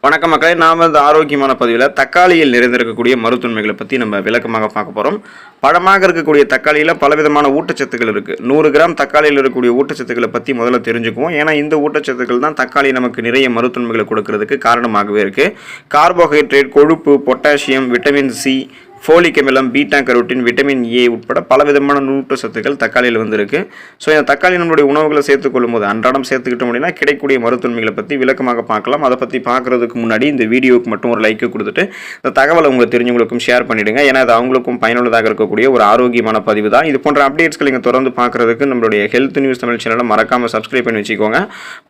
வணக்கம் மக்களே, நாம் இந்த ஆரோக்கியமான பதிவில் தக்காளியில் நிறைந்திருக்கக்கூடிய மருத்துவமைகளை பற்றி நம்ம விளக்கமாக பார்க்க போகிறோம். பழமாக இருக்கக்கூடிய தக்காளியில் பலவிதமான ஊட்டச்சத்துக்கள் இருக்குது. 100 கிராம் தக்காளியில் இருக்கக்கூடிய ஊட்டச்சத்துக்களை பற்றி முதல்ல தெரிஞ்சுக்குவோம். ஏன்னா இந்த ஊட்டச்சத்துக்கள் தான் தக்காளி நமக்கு நிறைய மருத்துவமைகளை கொடுக்கறதுக்கு காரணமாகவே இருக்குது. கார்போஹைட்ரேட், கொழுப்பு, பொட்டாசியம், விட்டமின் சி, ஃபோலிக் அமிலம், பீட்டா கரோட்டின், விட்டமின் ஏ உட்பட பலவிதமான ஊட்டச்சத்துக்கள் தக்காளியில் இருக்குது. ஸோ இந்த தக்காளி நம்மளுடைய உணவுகளை சேர்த்துக்கொள்ளும் போது அன்றாடம் சேர்த்துக்கிட்டோம் அப்படின்னா கிடைக்கக்கூடிய மருத்துவமைகளை பற்றி விளக்கமாக பார்க்கலாம். அதை பற்றி பார்க்குறதுக்கு முன்னாடி இந்த வீடியோவுக்கு மட்டும் ஒரு லைக்கு கொடுத்துட்டு இந்த தகவலை உங்களுக்கு தெரிஞ்சவங்களுக்கும் ஷேர் பண்ணிவிடுங்க. ஏன்னா அது அவங்களுக்கும் பயனுள்ளதாக இருக்கக்கூடிய ஒரு ஆரோக்கியமான பதிவு தான். இது போன்ற அப்டேட்ஸ்கள் நீங்கள் தொடர்ந்து பார்க்குறதுக்கு நம்மளுடைய ஹெல்த் நியூஸ் தமிழ் சேனலை மறக்காமல் சப்ஸ்கிரைப் பண்ணி வச்சுக்கோங்க.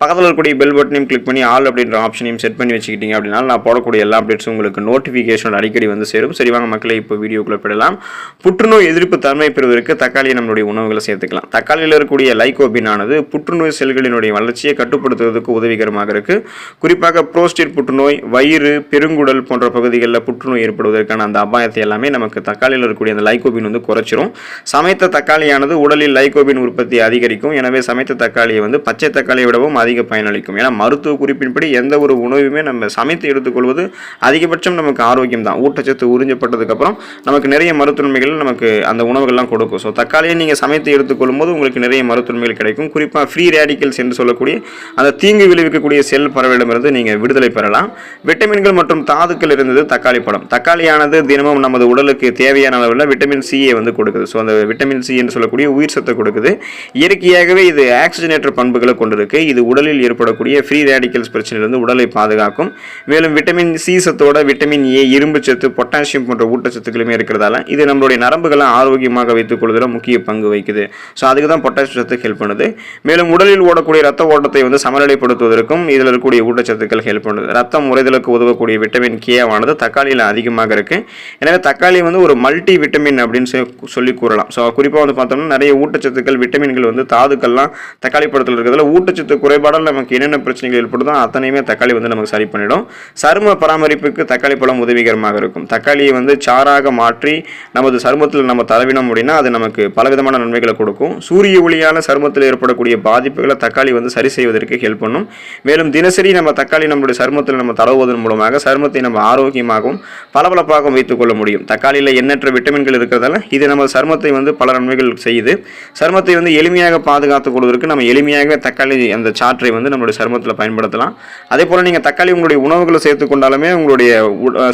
பக்கத்தில் இருக்கக்கூடிய பெல் பட்டனையும் கிளிக் பண்ணி ஆல் அப்படின்ற ஆப்ஷனையும் செட் பண்ணி வச்சுக்கிட்டீங்க அப்படின்னா நான் போடக்கூடிய எல்லா அப்டேட்ஸும் உங்களுக்கு நோட்டிஃபிகேஷன் அடிக்கடி வந்து சேரும். சரி வாங்க மக்களே, இப்போ வீடியோக்குள்ள போடலாம். புற்றுநோய் எதிர்ப்பு தன்மை பெறுவதற்கு தக்காளியை நம்மளுடைய உணவுகளை சேர்த்துக்கலாம். தக்காளியில் இருக்கக்கூடிய லைகோபின் ஆனது புற்றுநோய் செல்களினுடைய வளர்ச்சியை கட்டுப்படுத்துவதற்கு உதவிகரமாக இருக்கு. குறிப்பாக புரோஸ்டேட் புற்றுநோய், வயிறு, பெருங்குடல் போன்ற பகுதிகளில் புற்றுநோய் ஏற்படுவதற்கான அந்த அபாயத்தை எல்லாமே நமக்கு தக்காளியில் இருக்கக்கூடிய அந்த லைகோபின் வந்து குறைச்சிரும். சமைத்த தக்காளியானது உடலில் லைகோபின் உற்பத்தி அதிகரிக்கும். எனவே சமைத்த தக்காளியை வந்து பச்சை தக்காளியை விடவும் அதிக பயனளிக்கும். ஏன்னா மருத்துவ குறிப்பின்படி எந்த ஒரு உணவுமே நம்ம சமைத்து எடுத்துக்கொள்வது அதிகபட்சம் நமக்கு ஆரோக்கியம் தான். ஊட்டச்சத்து உறிஞ்சப்பட்டதுக்கு அப்புறம் நமக்கு நிறைய மருத்துவமைகள் நமக்கு அந்த உணவுகள்லாம் கொடுக்கும். ஸோ தக்காளியை நீங்கள் சமைத்து எடுத்துக்கொள்ளும் போது உங்களுக்கு நிறைய மருத்துவமைகள் கிடைக்கும். குறிப்பாக ஃப்ரீ ரேடிக்கல்ஸ் என்று சொல்லக்கூடிய அந்த தீங்கு விளைவிக்கக்கூடிய செல் பறவையிடமிருந்து நீங்கள் விடுதலை பெறலாம். விட்டமின்கள் மற்றும் தாதுக்கள் இருந்தது தக்காளி பழம். தக்காளியானது தினமும் நமது உடலுக்கு தேவையான அளவில் விட்டமின் சியை வந்து கொடுக்குது. ஸோ அந்த விட்டமின் சி என்று சொல்லக்கூடிய உயிர் சத்தை கொடுக்குது. இயற்கையாகவே இது ஆக்சிஜனேற்ற பண்புகளை கொண்டிருக்கு. இது உடலில் ஏற்படக்கூடிய ஃப்ரீ ரேடிக்கல்ஸ் பிரச்சனையிலிருந்து உடலை பாதுகாக்கும். மேலும் விட்டமின் சி சத்தோட விட்டமின் ஏ, இரும்பு சத்து, பொட்டாசியம் போன்ற ஊட்டச்சத்துக்களுமே இருக்கிறதால இது நம்மளுடைய நரம்புகளை ஆரோக்கியமாக வைத்துக் கொள்வதில் முக்கிய பங்கு வகிக்குது. ஸோ அதுக்கு தான் பொட்டாசியம் சத்து ஹெல்ப் பண்ணுது. மேலும் உடலில் ஓடக்கூடிய ரத்த ஓட்டத்தை வந்து சமநிலைப்படுத்துவதற்கும் இதில் இருக்கக்கூடிய ஊட்டச்சத்துக்கள் ஹெல்ப் பண்ணுது. ரத்தம் உறைதலுக்கு உதவக்கூடிய விட்டமின் கே ஆனது தக்காளியில் அதிகமாக இருக்கு. எனவே தக்காளி வந்து ஒரு மல்டி விட்டமின் அப்படின்னு சொல்லி கூறலாம். ஸோ குறிப்பாக வந்து பார்த்தோம்னா நிறைய ஊட்டச்சத்துக்கள், விட்டமின்கள் வந்து தாதுக்கள்லாம் தக்காளி பழத்தில் இருக்கிறதுல ஊட்டச்சத்து குறைபாடால் நமக்கு என்னென்ன பிரச்சனைகள் ஏற்படுதோ அத்தனையுமே தக்காளி வந்து நமக்கு சரி பண்ணிடும். சரும பராமரிப்புக்கு தக்காளி பழம் உதவிகரமாக இருக்கும். தக்காளியை வந்து சாராக மாற்றி நமது சருமத்தில் நம்ம தடவினோம் அப்படின்னா அது நமக்கு பலவிதமான நன்மைகளை கொடுக்கும். சூரிய ஒளியால் சருமத்தில் ஏற்படக்கூடிய பாதிப்புகளை தக்காளி வந்து சரி செய்வதற்கு ஹெல்ப் பண்ணும். மேலும் தினசரி நம்ம தக்காளி நம்மளுடைய சருமத்தில் நம்ம தடவுவதன் மூலமாக சருமத்தை நம்ம ஆரோக்கியமாகவும் பளபளப்பாகவும் வைத்துக் கொள்ள முடியும். தக்காளியில் எண்ணற்ற விட்டமின்கள் இருக்கிறதால இது நம்ம சருமத்தை வந்து பல நன்மைகள் செய்யுது. சருமத்தை வந்து எளிமையாக பாதுகாத்துக் கொள்வதற்கு நம்ம எளிமையாக தக்காளி அந்த சாற்றை வந்து நம்மளுடைய சருமத்தில் பயன்படுத்தலாம். அதே போல் நீங்கள் தக்காளி உங்களுடைய உணவுகளை சேர்த்துக் கொண்டாலுமே உங்களுடைய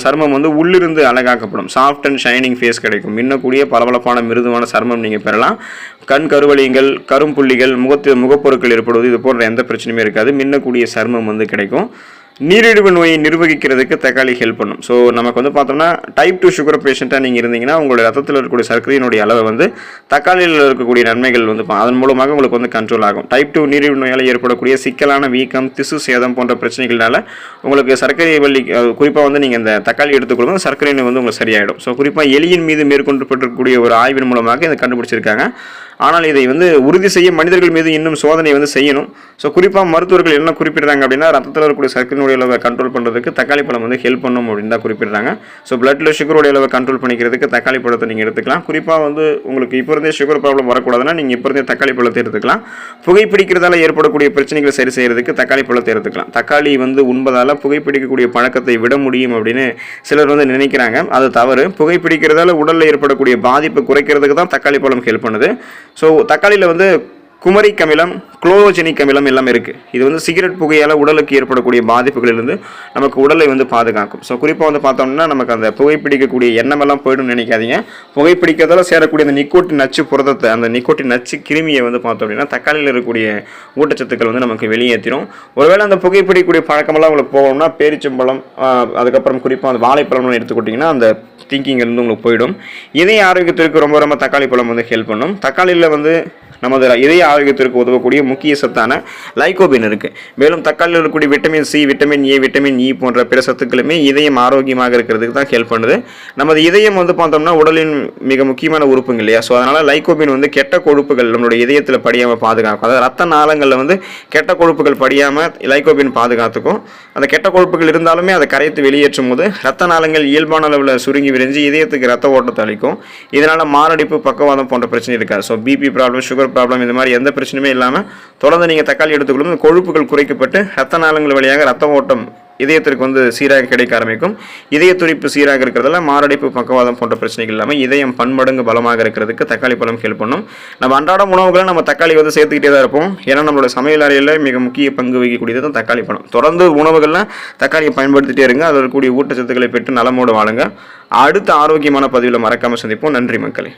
சருமம் வந்து உள்ளிருந்து அழகாக்கப்படும். சாஃப்ட் அண்ட் ஷைனிங் ஃபேஸ் கிடைக்கும். மின்னக்கூடிய பளபளப்பான மிருதுவான சருமம் நீங்கள் பெறலாம். கண் கருவலியங்கள், கரும்புள்ளிகள், முகப்பொருட்கள் ஏற்படுவது இது போன்ற எந்த பிரச்சனையுமே இருக்காது. மின்னக்கூடிய சருமம் வந்து கிடைக்கும். நீரிழிவு நோயை நிர்வகிக்கிறதுக்கு தக்காளி ஹெல்ப் பண்ணும். ஸோ நமக்கு வந்து பார்த்தோம்னா டைப் 2 சுகர் பேஷண்ட்டாக நீங்கள் இருந்தீங்கன்னா உங்களுடைய ரத்தத்தில் இருக்கக்கூடிய சர்க்கரையினுடைய அளவை வந்து தக்காளியில் இருக்கக்கூடிய நன்மைகள் வந்து அதன் மூலமாக உங்களுக்கு வந்து கண்ட்ரோல் ஆகும். டைப் 2 நீரிழிவு நோயால் ஏற்படக்கூடிய சிக்கலான வீக்கம், திசு சேதம் போன்ற பிரச்சனைகளால் உங்களுக்கு சர்க்கரை வள்ளி குறிப்பாக வந்து நீங்கள் இந்த தக்காளி எடுத்துக்கொள்ளும் சர்க்கரை நோய் வந்து உங்களுக்கு சரியாயிடும். ஸோ குறிப்பாக எலியின் மீது மேற்கொள்ளப்பட்டிருக்கக்கூடிய ஒரு ஆய்வின் மூலமாக இதை கண்டுபிடிச்சிருக்காங்க. ஆனால் இதை வந்து உறுதி செய்ய மனிதர்கள் மீது இன்னும் சோதனை வந்து செய்யணும். ஸோ குறிப்பாக மருத்துவர்கள் என்ன குறிப்பிடுறாங்க அப்படின்னா ரத்தத்தில் இருக்கக்கூடிய சர்க்கரையினுடைய அளவை கண்ட்ரோல் பண்ணுறதுக்கு தக்காளி பழம் வந்து ஹெல்ப் பண்ணும் அப்படின்னு தான் குறிப்பிடுறாங்க. ஸோ பிளட்டில் சுகருடைய அளவை கண்ட்ரோல் பண்ணிக்கிறதுக்கு தக்காளி பழத்தை நீங்கள் எடுத்துக்கலாம். குறிப்பாக வந்து உங்களுக்கு இப்போ இருந்தே சுகர் ப்ராப்ளம் வரக்கூடாதுன்னா நீங்கள் இப்போ இருந்தே தக்காளி பழத்தை எடுத்துக்கலாம். புகைப்பிடிக்கிறதால ஏற்படக்கூடிய பிரச்சனைகளை சரி செய்யறதுக்கு தக்காளி பழத்தை எடுத்துக்கலாம். தக்காளி வந்து உண்பதால் புகைப்பிடிக்கக்கூடிய பழக்கத்தை விட முடியும் அப்படின்னு சிலர் வந்து நினைக்கிறாங்க. அது தவறு. புகைப்பிடிக்கிறதால உடலில் ஏற்படக்கூடிய பாதிப்பு குறைக்கிறதுக்கு தான் தக்காளி பழம் ஹெல்ப் பண்ணுது. ஸோ தக்காளியில் வந்து குமரிக் அமிலம், குளோரோஜெனிக் அமிலம் எல்லாம் இருக்குது. இது வந்து சிகரெட் புகையால் உடலுக்கு ஏற்படக்கூடிய பாதிப்புகளிலிருந்து நமக்கு உடலை வந்து பாதுகாக்கும். ஸோ குறிப்பாக வந்து பார்த்தோம்னா நமக்கு அந்த புகைப்பிடிக்கக்கூடிய எண்ணமெல்லாம் போய்டும் நினைக்காதீங்க. புகைப்பிடிக்கிறதால சேரக்கூடிய அந்த நிக்கோட்டின் நச்சு புரதத்தை, அந்த நிக்கோட்டின் நச்சு கிருமியை வந்து பார்த்தோம் அப்படின்னா தக்காளியில் இருக்கக்கூடிய ஊட்டச்சத்துக்கள் வந்து நமக்கு வெளியேற்றிடும். ஒருவேளை அந்த புகைப்பிடிக்கக்கூடிய பழக்கமெல்லாம் உங்களுக்கு போகணும்னா பேரிச்சம்பழம், அதுக்கப்புறம் குறிப்பாக அந்த வாழைப்பழம்னு எடுத்துக்கிட்டிங்கன்னா அந்த திங்கிங் இருந்து உங்களுக்கு போயிடும். இதய ஆரோக்கியத்திற்கு ரொம்ப ரொம்ப தக்காளி பழம் வந்து ஹெல்ப் பண்ணும். தக்காளியில் வந்து நமது இதய ஆரோக்கியத்திற்கு உதவக்கூடிய முக்கிய சத்தான லைகோபின் இருக்குது. மேலும் தக்காளியில் இருக்கக்கூடிய vitamin C, vitamin A, vitamin E போன்ற பிற சத்துக்களுமே இதயம் ஆரோக்கியமாக இருக்கிறதுக்கு தான் ஹெல்ப் பண்ணுது. நமது இதயம் வந்து பார்த்தோம்னா உடலின் மிக முக்கியமான உறுப்புங்க இல்லையா? ஸோ அதனால் லைகோபின் வந்து கெட்ட கொழுப்புகள் நம்மளுடைய இதயத்தில் படியாமல் பாதுகாக்கும். அதாவது ரத்த நாளங்களில் வந்து கெட்ட கொழுப்புகள் படியாமல் லைகோபின் பாதுகாத்துக்கும். அந்த கெட்ட கொழுப்புகள் இருந்தாலுமே அதை கரைத்து வெளியேற்றும் போது ரத்த நாளங்கள் இயல்பான அளவில் சுருங்கி விரிஞ்சு இதயத்துக்கு ரத்த ஓட்டத்தை அளிக்கும். இதனால் மாரடைப்பு, பக்கவாதம் போன்ற பிரச்சனை இருக்காது. So BP problem, sugar problem இந்த மாதிரி எந்த பிரச்சனையுமே இல்லாமல் தொடர்ந்து நீங்கள் தக்காளி எடுத்துக்கொள்ளும் கொழுப்புகள் குறைக்கப்பட்டு ரத்த நாளங்கள் வழியாக ரத்த ஓட்டம் இதயத்திற்கு வந்து சீராக கிடைக்க ஆரம்பிக்கும். இதய துடிப்பு சீராக இருக்கிறதால மாரடைப்பு, பக்கவாதம் போன்ற பிரச்சனைகள் இல்லாமல் இதயம் பன்மடங்கு பலமாக இருக்கிறதுக்கு தக்காளி பழம் ஹெல்ப் பண்ணும். நம்ம அன்றாட உணவுகளை நம்ம தக்காளி வந்து சேர்த்துக்கிட்டே தான் இருப்போம். ஏன்னா நம்மளோட சமையல் அறையில் மிக முக்கிய பங்கு வகிக்கக்கூடியது தான் தக்காளி பழம். தொடர்ந்து உணவுகள்லாம் தக்காளியை பயன்படுத்திட்டே இருங்க. அதில் கூடிய ஊட்டச்சத்துக்களை பெற்று நலமோடு வாழுங்க. அடுத்த ஆரோக்கியமான பதிவில் மறக்காமல் சந்திப்போம். நன்றி மக்களே.